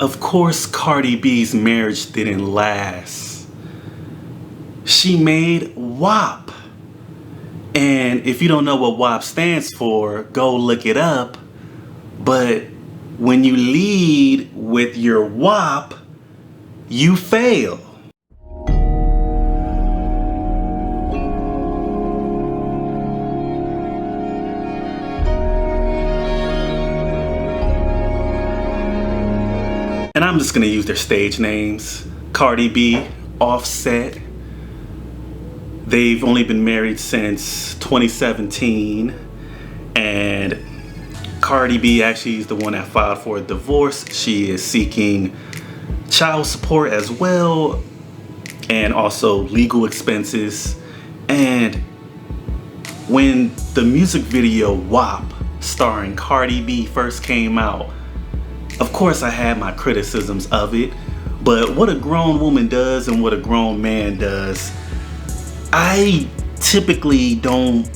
Of course, Cardi B's marriage didn't last. She made WAP. And if you don't know what WAP stands for, go look it up. But when you lead with your WAP, you fail. And I'm just gonna use their stage names. Cardi B, Offset. They've only been married since 2017. And Cardi B actually is the one that filed for a divorce. She is seeking child support as well, and also legal expenses. And when the music video WAP starring Cardi B first came out, of course I had my criticisms of it, but what a grown woman does and what a grown man does, I typically don't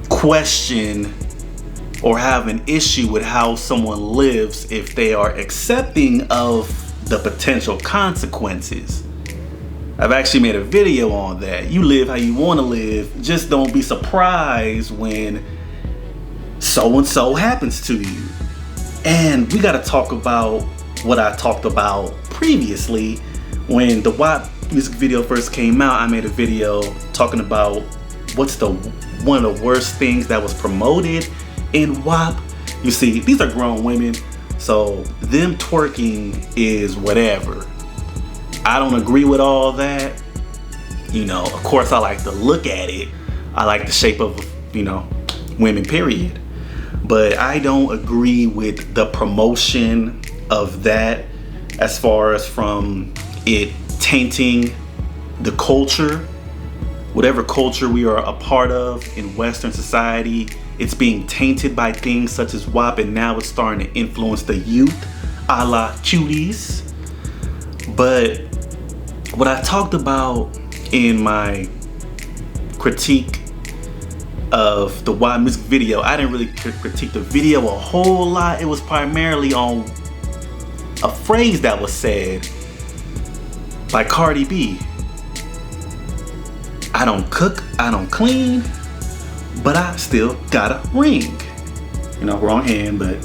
question or have an issue with how someone lives if they are accepting of the potential consequences. I've actually made a video on that. You live how you want to live, just don't be surprised when so and so happens to you. And we gotta talk about what I talked about previously. When the WAP music video first came out, I made a video talking about what's one of the worst things that was promoted in WAP. You see, these are grown women, so them twerking is whatever. I don't agree with all that. You know, of course I like to look at it. I like the shape of, women, period. But I don't agree with the promotion of that, as far as from it tainting the culture. Whatever culture we are a part of in Western society, it's being tainted by things such as WAP, and now it's starting to influence the youth, a la cuties. But what I talked about in my critique of the WAP music video, I didn't really critique the video a whole lot. It was primarily on a phrase that was said by Cardi B. I don't cook, I don't clean, but I still got a ring. Wrong hand, but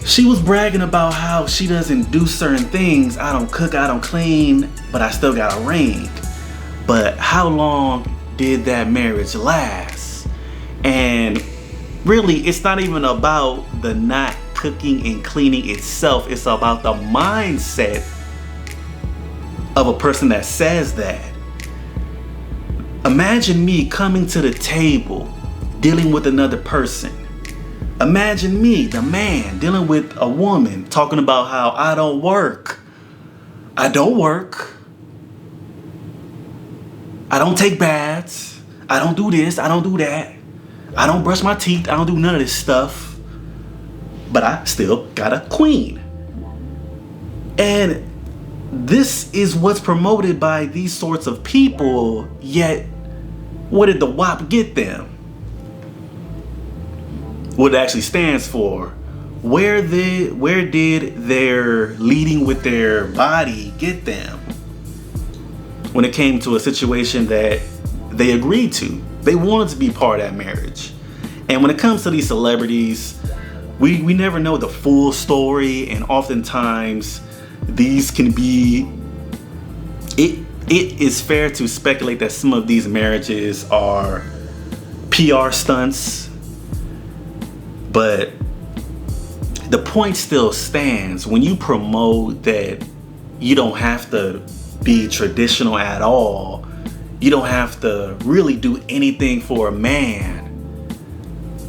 she was bragging about how she doesn't do certain things. I don't cook, I don't clean, but I still got a ring. But how long did that marriage last? And really, it's not even about the not cooking and cleaning itself. It's about the mindset of a person that says that. Imagine me coming to the table dealing with another person. Imagine me, the man, dealing with a woman, talking about how I don't work. I don't work. I don't take baths. I don't do this. I don't do that. I don't brush my teeth. I don't do none of this stuff. But I still got a queen. And this is what's promoted by these sorts of people, yet what did the WAP get them? What it actually stands for. Where did their leading with their body get them when it came to a situation that they agreed to? They wanted to be part of that marriage. And when it comes to these celebrities, we never know the full story, and oftentimes these can be, it is fair to speculate that some of these marriages are PR stunts, but the point still stands. When you promote that you don't have to be traditional at all, you don't have to really do anything for a man,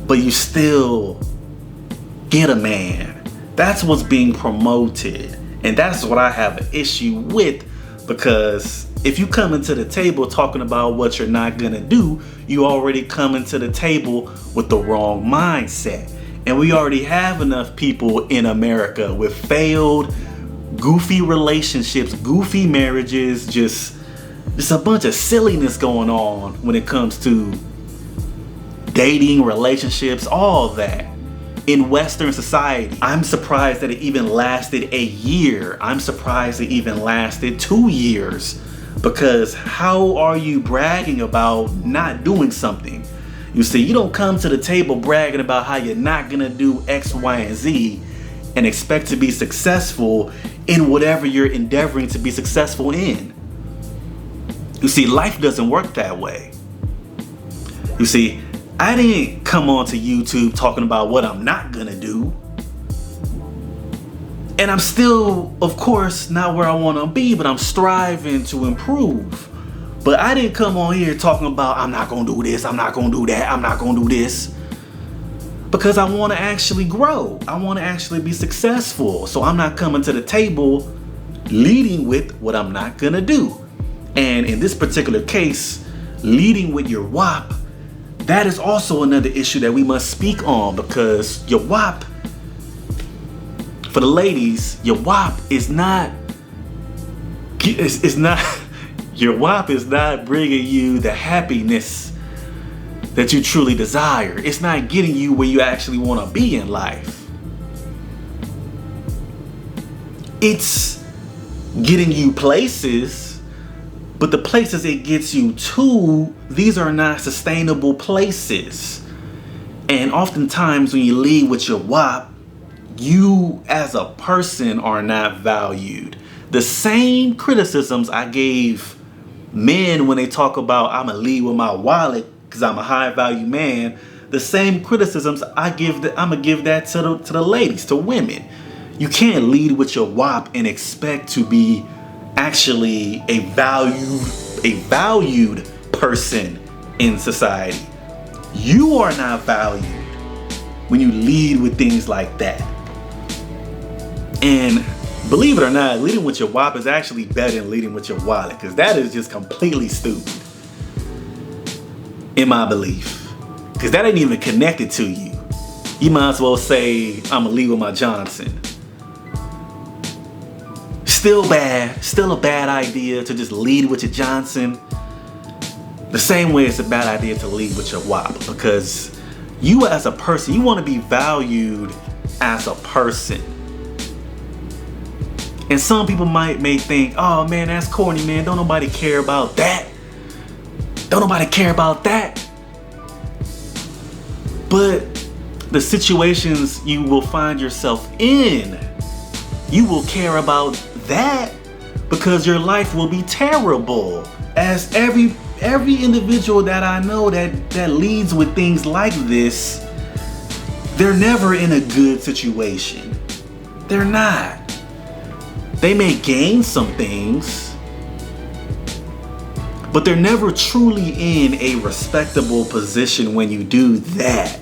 but you still get a man. That's what's being promoted. And that's what I have an issue with, because if you come into the table talking about what you're not gonna do, you already come into the table with the wrong mindset. And we already have enough people in America with failed, goofy relationships, goofy marriages, just a bunch of silliness going on when it comes to dating, relationships, all that. in Western society. I'm surprised that it even lasted a year. I'm surprised it even lasted 2 years. Because how are you bragging about not doing something? You see, you don't come to the table bragging about how you're not gonna do X, Y, and Z and expect to be successful in whatever you're endeavoring to be successful in. You see, life doesn't work that way. You see, I didn't come onto YouTube talking about what I'm not gonna do. And I'm still, of course, not where I wanna be, but I'm striving to improve. But I didn't come on here talking about I'm not gonna do this, I'm not gonna do that, I'm not gonna do this. Because I wanna actually grow. I wanna actually be successful. So I'm not coming to the table leading with what I'm not gonna do. And in this particular case, leading with your WAP, that is also another issue that we must speak on, because your WAP, for the ladies, your WAP is not, your WAP is not bringing you the happiness that you truly desire. It's not getting you where you actually want to be in life. It's getting you places, but the places it gets you to, these are not sustainable places. And oftentimes when you lead with your WAP, you as a person are not valued. The same criticisms I gave men when they talk about I'm gonna lead with my wallet because I'm a high value man, the same criticisms I'm gonna give that to the ladies, to women. You can't lead with your WAP and expect to be actually a valued person in society. You are not valued when you lead with things like that. And believe it or not, leading with your WAP is actually better than leading with your wallet, because that is just completely stupid, in my belief. Because that ain't even connected to you. You might as well say, I'm gonna lead with my Johnson. Still bad, still a bad idea to just lead with your Johnson. The same way it's a bad idea to lead with your WAP, because you as a person, you want to be valued as a person. And some people may think, oh man, that's corny, man. Don't nobody care about that. Don't nobody care about that. But the situations you will find yourself in, you will care about that, because your life will be terrible. As every individual that I know that leads with things like this, they're never in a good situation. They're not. They may gain some things, but they're never truly in a respectable position when you do that.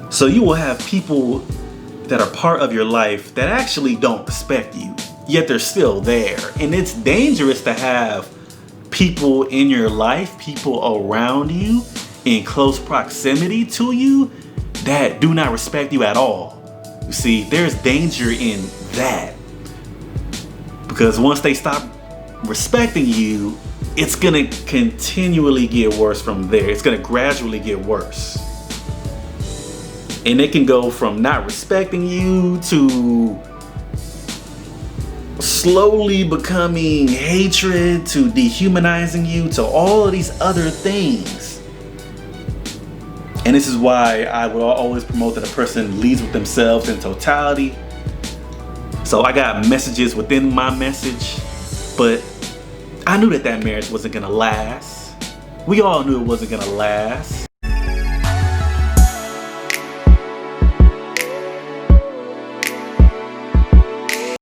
So you will have people that are part of your life that actually don't respect you, yet they're still there. And it's dangerous to have people in your life, people around you, in close proximity to you, that do not respect you at all. You see, there's danger in that. Because once they stop respecting you, it's gonna continually get worse from there. It's gonna gradually get worse. And it can go from not respecting you to slowly becoming hatred, to dehumanizing you, to all of these other things. And this is why I would always promote that a person leads with themselves in totality. So I got messages within my message, but I knew that marriage wasn't gonna last. We all knew it wasn't gonna last.